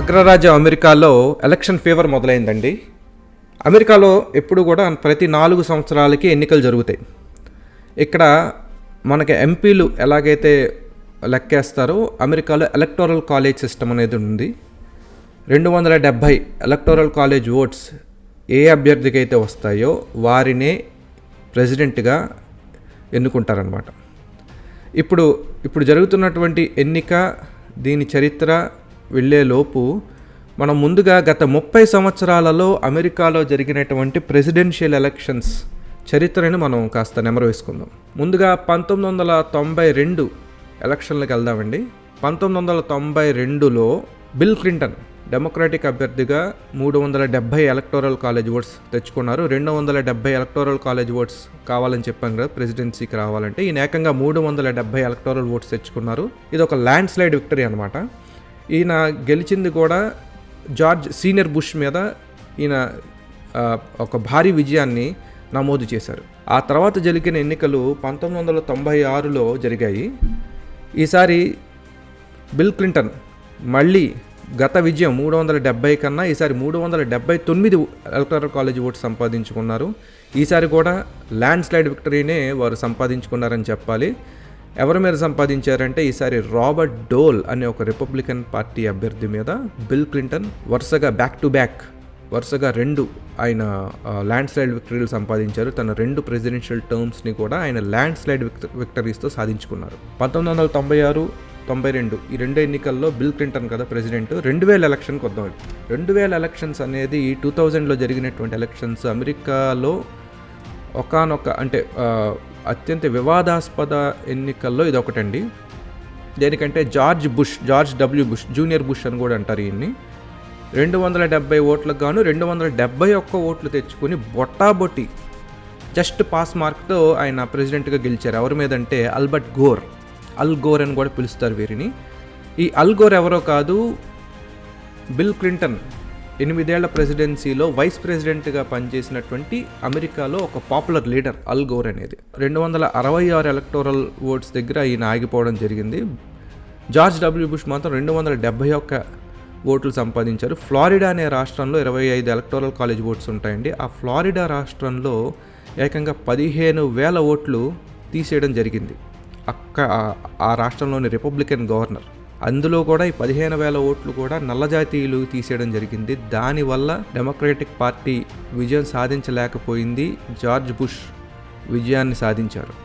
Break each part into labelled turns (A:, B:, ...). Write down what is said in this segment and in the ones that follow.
A: అగ్రరాజ్యం అమెరికాలో election fever మొదలైందండి. అమెరికాలో ఎప్పుడు కూడా ప్రతి 4 సంవత్సరాలకి ఎన్నికలు జరుగుతాయి. ఇక్కడ మనకి ఎంపీలు ఎలాగైతే లెక్కేస్తారో అమెరికాలో ఎలక్టోరల్ కాలేజ్ సిస్టమ్ అనేది ఉంది. 270 ఎలక్టోరల్ కాలేజ్ ఓట్స్ ఏ అభ్యర్థికి అయితే వస్తాయో వారినే ప్రెసిడెంట్గా ఎన్నుకుంటారనమాట. ఇప్పుడు జరుగుతున్నటువంటి ఎన్నిక, దీని చరిత్ర వెళ్ళేలోపు మనం ముందుగా గత 30 సంవత్సరాలలో అమెరికాలో జరిగినటువంటి ప్రెసిడెన్షియల్ ఎలక్షన్స్ చరిత్రను మనం కాస్త నెమరు వేసుకుందాం. ముందుగా 1992 ఎలక్షన్లకు వెళ్దామండి. 1992లో బిల్ క్లింటన్ డెమోక్రాటిక్ అభ్యర్థిగా 370 ఎలక్టోరల్ కాలేజ్ ఓట్స్ తెచ్చుకున్నారు. 270 ఎలక్టోరల్ కాలేజ్ ఓట్స్ కావాలని చెప్పాం కదా ప్రెసిడెన్సీకి రావాలంటే. ఈయన ఏకంగా 370 ఎలక్టోరల్ ఓట్స్ తెచ్చుకున్నారు. ఇది ఒక ల్యాండ్ స్లైడ్ విక్టరీ అనమాట. ఈయన గెలిచింది కూడా జార్జ్ సీనియర్ బుష్ మీద ఈయన ఒక భారీ విజయాన్ని నమోదు చేశారు. ఆ తర్వాత జరిగిన ఎన్నికలు 1996లో జరిగాయి. ఈసారి బిల్ క్లింటన్ మళ్ళీ గత విజయం 370 కన్నా ఈసారి 379 ఎలక్టోరల్ కాలేజ్ ఓట్స్ సంపాదించుకున్నారు. ఈసారి కూడా ల్యాండ్ స్లైడ్ విక్టరీనే వారు సంపాదించుకున్నారని చెప్పాలి. ఎవరి మీద సంపాదించారంటే ఈసారి రాబర్ట్ డోల్ అనే ఒక రిపబ్లికన్ పార్టీ అభ్యర్థి మీద బిల్ క్లింటన్ వరుసగా బ్యాక్ టు బ్యాక్ వరుసగా 2 ఆయన ల్యాండ్ స్లైడ్ విక్టరీలు సంపాదించారు. తన 2 ప్రెసిడెన్షియల్ టర్మ్స్ని కూడా ఆయన ల్యాండ్ స్లైడ్ విక్టరీస్తో సాధించుకున్నారు. 1996, 92 ఈ 2 ఎన్నికల్లో బిల్ క్లింటన్ కదా ప్రెసిడెంట్. 2000 ఎలక్షన్కి వద్దాం. 2000 ఎలక్షన్స్ అనేది 2000లో జరిగినటువంటి ఎలక్షన్స్ అమెరికాలో అంటే అత్యంత వివాదాస్పద ఎన్నికల్లో ఇది ఒకటండి. దేనికంటే George W bush, junior bush అని కూడా అంటారు ఈయన్ని. 270 ఓట్లకు గాను 271 ఓట్లు తెచ్చుకుని బొట్టాబొట్టి జస్ట్ పాస్ మార్క్తో ఆయన ప్రెసిడెంట్గా గెలిచారు. ఎవరి మీద అంటే అల్ గోర్ అని కూడా పిలుస్తారు వీరిని. ఈ అల్ గోర్ ఎవరో కాదు, బిల్ క్లింటన్ 8 ఏళ్ల ప్రెసిడెన్సీలో వైస్ ప్రెసిడెంట్గా పనిచేసినటువంటి అమెరికాలో ఒక పాపులర్ లీడర్ అల్ గోర్ అనేది. 266 ఎలక్టోరల్ ఓట్స్ దగ్గర ఈయన ఆగిపోవడం జరిగింది. జార్జ్ డబ్ల్యూ బుష్ మాత్రం 271 ఓట్లు సంపాదించారు. ఫ్లారిడా అనే రాష్ట్రంలో 25 ఎలక్టోరల్ కాలేజ్ ఓట్స్ ఉంటాయండి. ఆ ఫ్లారిడా రాష్ట్రంలో ఏకంగా 15,000 ఓట్లు తీసేయడం జరిగింది. ఆ రాష్ట్రంలోని రిపబ్లికన్ గవర్నర్, అందులో కూడా ఈ 15,000 ఓట్లు కూడా నల్లజాతీయులు తీసేయడం జరిగింది. దానివల్ల డెమోక్రాటిక్ పార్టీ విజయం సాధించలేకపోయింది. జార్జ్ బుష్ విజయాన్ని సాధించారు.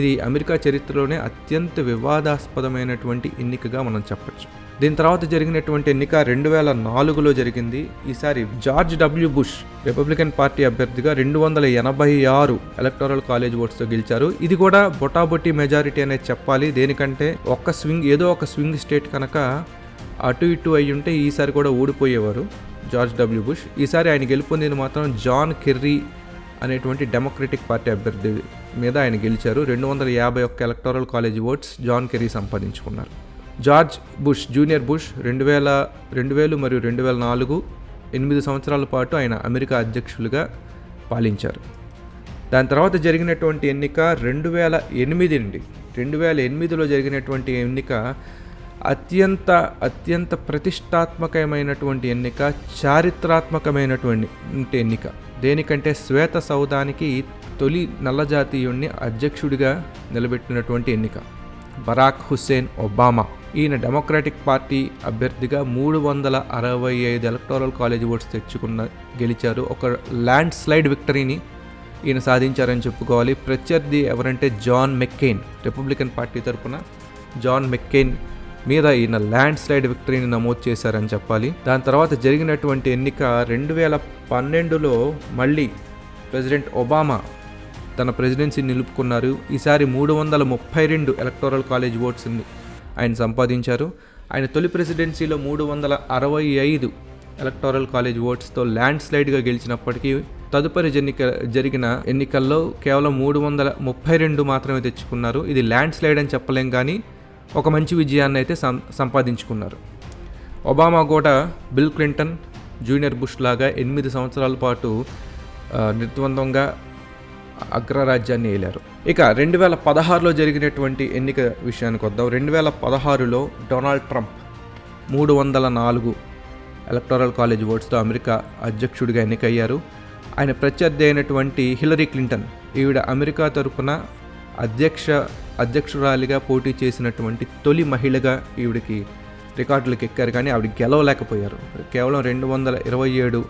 A: ఇది అమెరికా చరిత్రలోనే అత్యంత వివాదాస్పదమైనటువంటి ఎన్నికగా మనం చెప్పచ్చు. దీని తర్వాత జరిగినటువంటి ఎన్నిక 2004లో జరిగింది. ఈసారి George W bush Republican party అభ్యర్థిగా 286 ఎలక్టోరల్ కాలేజ్ ఓట్స్తో గెలిచారు. ఇది కూడా బొటాబొట్టి మెజారిటీ అనేది చెప్పాలి. దేనికంటే ఏదో ఒక స్వింగ్ స్టేట్ కనుక అటు ఇటు అయ్యి ఉంటే ఈసారి కూడా ఓడిపోయేవారు జార్జ్ డబ్ల్యూ బుష్. ఈసారి ఆయన గెలుపొందింది మాత్రం జాన్ కెర్రీ అనేటువంటి డెమోక్రటిక్ పార్టీ అభ్యర్థి మీద ఆయన గెలిచారు. 251 electoral college votes John Kerry సంపాదించుకున్నారు. జార్జ్ బుష్, జూనియర్ బుష్ 2000 మరియు 2004 8 సంవత్సరాల పాటు ఆయన అమెరికా అధ్యక్షులుగా పాలించారు. దాని తర్వాత జరిగినటువంటి ఎన్నిక 2008 అండి. 2008లో జరిగినటువంటి ఎన్నిక అత్యంత ప్రతిష్టాత్మకమైనటువంటి ఎన్నిక, చారిత్రాత్మకమైనటువంటి ఎన్నిక. దేనికంటే శ్వేత సౌధానికి తొలి నల్లజాతీయుణ్ణి అధ్యక్షుడిగా నిలబెట్టినటువంటి ఎన్నిక బరాక్ హుస్సేన్ ఒబామా. ఈయన డెమోక్రాటిక్ పార్టీ అభ్యర్థిగా 365 ఎలక్టోరల్ కాలేజ్ ఓట్స్ గెలిచారు. ఒక ల్యాండ్ స్లైడ్ విక్టరీని ఈయన సాధించారని చెప్పుకోవాలి. ప్రత్యర్థి ఎవరంటే జాన్ మెక్కెయిన్, రిపబ్లికన్ పార్టీ తరఫున జాన్ మెక్కెయిన్ మీద ఈయన ల్యాండ్ స్లైడ్ విక్టరీని నమోదు చేశారని చెప్పాలి. దాని తర్వాత జరిగినటువంటి ఎన్నిక 2012లో మళ్ళీ ప్రెసిడెంట్ ఒబామా తన ప్రెసిడెన్సీని నిలుపుకున్నారు. ఈసారి 332 ఎలక్టోరల్ కాలేజ్ ఓట్స్ని ఆయన సంపాదించారు. ఆయన తొలి ప్రెసిడెన్సీలో 365 ఎలక్టోరల్ కాలేజ్ ఓట్స్తో ల్యాండ్ స్లైడ్గా గెలిచినప్పటికీ తదుపరి జరిగిన ఎన్నికల్లో కేవలం 332 మాత్రమే తెచ్చుకున్నారు. ఇది ల్యాండ్ స్లైడ్ అని చెప్పలేం, కానీ ఒక మంచి విజయాన్ని అయితే సంపాదించుకున్నారు. ఒబామా కూడా బిల్ క్లింటన్, జూనియర్ బుష్ లాగా 8 సంవత్సరాల పాటు నిర్ద్వంద్వంగా అగ్రరాజ్యాన్ని ఏలారు. ఇక 2016లో జరిగినటువంటి ఎన్నిక విషయానికి వద్దాం. 2016లో డొనాల్డ్ ట్రంప్ 304 ఎలక్టోరల్ కాలేజ్ ఓట్స్తో అమెరికా అధ్యక్షుడిగా ఎన్నికయ్యారు. ఆయన ప్రత్యర్థి అయినటువంటి హిలరీ క్లింటన్, ఈవిడ అమెరికా తరపున అధ్యక్షురాలిగా పోటీ చేసినటువంటి తొలి మహిళగా ఈవిడికి రికార్డులకు ఎక్కారు. కానీ ఆవిడ గెలవలేకపోయారు. కేవలం 227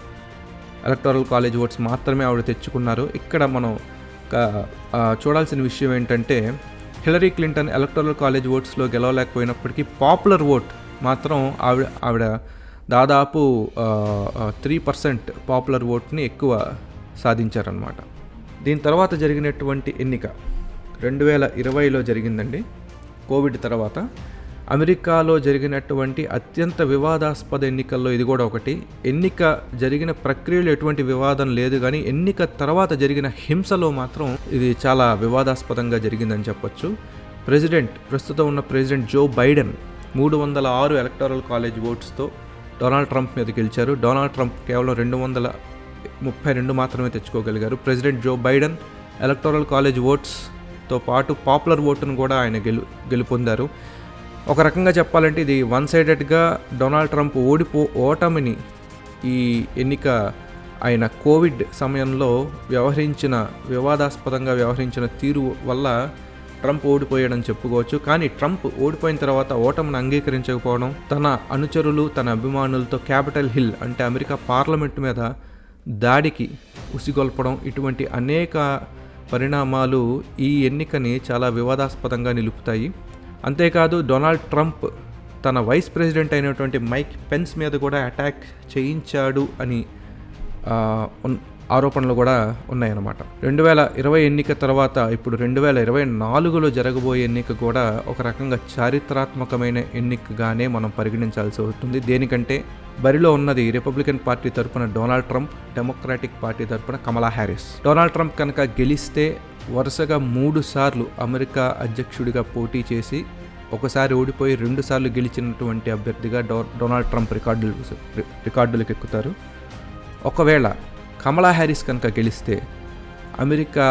A: ఎలక్టోరల్ కాలేజ్ ఓట్స్ మాత్రమే ఆవిడ తెచ్చుకున్నారు. ఇక్కడ మనం చూడాల్సిన విషయం ఏంటంటే, హిలరీ క్లింటన్ ఎలక్టోరల్ కాలేజ్ ఓట్స్లో గెలవలేకపోయినప్పటికీ పాపులర్ ఓట్ మాత్రం ఆవిడ దాదాపు 3% పాపులర్ ఓట్ని ఎక్కువ సాధించారనమాట. దీని తర్వాత జరిగినటువంటి ఎన్నిక 2020లో జరిగిందండి. కోవిడ్ తర్వాత అమెరికాలో జరిగినటువంటి అత్యంత వివాదాస్పద ఎన్నికల్లో ఇది కూడా ఒకటి. ఎన్నిక జరిగిన ప్రక్రియలో ఎటువంటి వివాదం లేదు, కానీ ఎన్నిక తర్వాత జరిగిన హింసలో మాత్రం ఇది చాలా వివాదాస్పదంగా జరిగిందని చెప్పొచ్చు. ప్రస్తుతం ఉన్న president Joe Biden 306 electoral college ఓట్స్తో డొనాల్డ్ ట్రంప్ మీద గెలిచారు. డొనాల్డ్ ట్రంప్ కేవలం 232 మాత్రమే తెచ్చుకోగలిగారు. President Joe Biden electoral college ఓట్స్తో పాటు పాపులర్ ఓటును కూడా ఆయన గెలుపొందారు. ఒక రకంగా చెప్పాలంటే ఇది వన్ సైడెడ్గా డొనాల్డ్ ట్రంప్ ఓటమిని ఈ ఎన్నిక ఆయన కోవిడ్ సమయంలో వివాదాస్పదంగా వ్యవహరించిన తీరు వల్ల ట్రంప్ ఓడిపోయాడని చెప్పుకోవచ్చు. కానీ ట్రంప్ ఓడిపోయిన తర్వాత ఓటమిని అంగీకరించకపోవడం, తన అనుచరులు తన అభిమానులతో క్యాపిటల్ హిల్ అంటే అమెరికా పార్లమెంట్ మీద దాడికి ఉసిగొల్పడం, ఇటువంటి అనేక పరిణామాలు ఈ ఎన్నికని చాలా వివాదాస్పదంగా నిలుపుతాయి. అంతేకాదు డొనాల్డ్ ట్రంప్ తన వైస్ ప్రెసిడెంట్ అయినటువంటి మైక్ పెన్స్ మీద కూడా అటాక్ చేయించాడు అని ఆరోపణలు కూడా ఉన్నాయన్నమాట. 2020 ఎన్నిక తర్వాత ఇప్పుడు 2024లో జరగబోయే ఎన్నిక కూడా ఒక రకంగా చారిత్రాత్మకమైన ఎన్నికగానే మనం పరిగణించాల్సి అవుతుంది. దేనికంటే బరిలో ఉన్నది రిపబ్లికన్ పార్టీ తరపున డొనాల్డ్ ట్రంప్, డెమోక్రాటిక్ పార్టీ తరపున కమలా హ్యారిస్. డొనాల్డ్ ట్రంప్ కనుక గెలిస్తే వరుసగా 3 సార్లు అమెరికా అధ్యక్షుడిగా పోటీ చేసి ఒకసారి ఓడిపోయి 2 సార్లు గెలిచినటువంటి అభ్యర్థిగా డొనాల్డ్ ట్రంప్ రికార్డులకు ఎక్కుతారు. ఒకవేళ కమలా హ్యారిస్ కనుక గెలిస్తే అమెరికా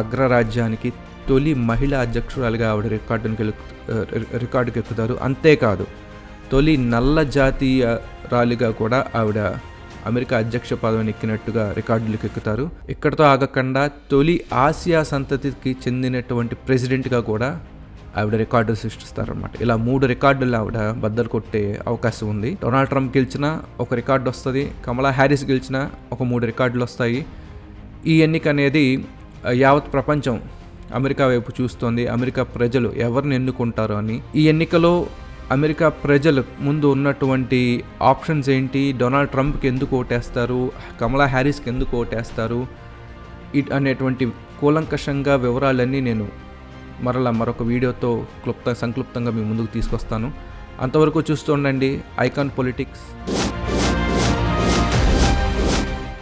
A: అగ్రరాజ్యానికి తొలి మహిళా అధ్యక్షురాలిగా ఆవిడ రికార్డుకి ఎక్కుతారు. అంతేకాదు తొలి నల్ల జాతీయరాలిగా కూడా ఆవిడ అమెరికా అధ్యక్ష పదవిని ఎక్కినట్టుగా రికార్డులకు ఎక్కుతారు. ఇక్కడితో ఆగకుండా తొలి ఆసియా సంతతికి చెందినటువంటి ప్రెసిడెంట్గా కూడా ఆవిడ రికార్డులు సృష్టిస్తారనమాట. ఇలా 3 రికార్డులు ఆవిడ బద్దలు కొట్టే అవకాశం ఉంది. డొనాల్డ్ ట్రంప్ గెలిచినా ఒక రికార్డు వస్తుంది, కమలా హ్యారిస్ గెలిచినా ఒక 3 రికార్డులు వస్తాయి. ఈ ఎన్నిక అనేది యావత్ ప్రపంచం అమెరికా వైపు చూస్తోంది. అమెరికా ప్రజలు ఎవరిని ఎన్నుకుంటారు అని. ఈ ఎన్నికలో అమెరికా ప్రజలు ముందు ఉన్నటువంటి ఆప్షన్స్ ఏంటి, డొనాల్డ్ ట్రంప్కి ఎందుకు ఓటేస్తారు, కమలా హ్యారిస్కి ఎందుకు ఓటేస్తారు అనేటువంటి కూలంకషంగా వివరాలన్నీ నేను మరొక వీడియోతో సంక్లుప్తంగా మీ ముందుకు తీసుకొస్తాను. అంతవరకు చూస్తూ ఉండండి ఐకాన్ పొలిటిక్స్.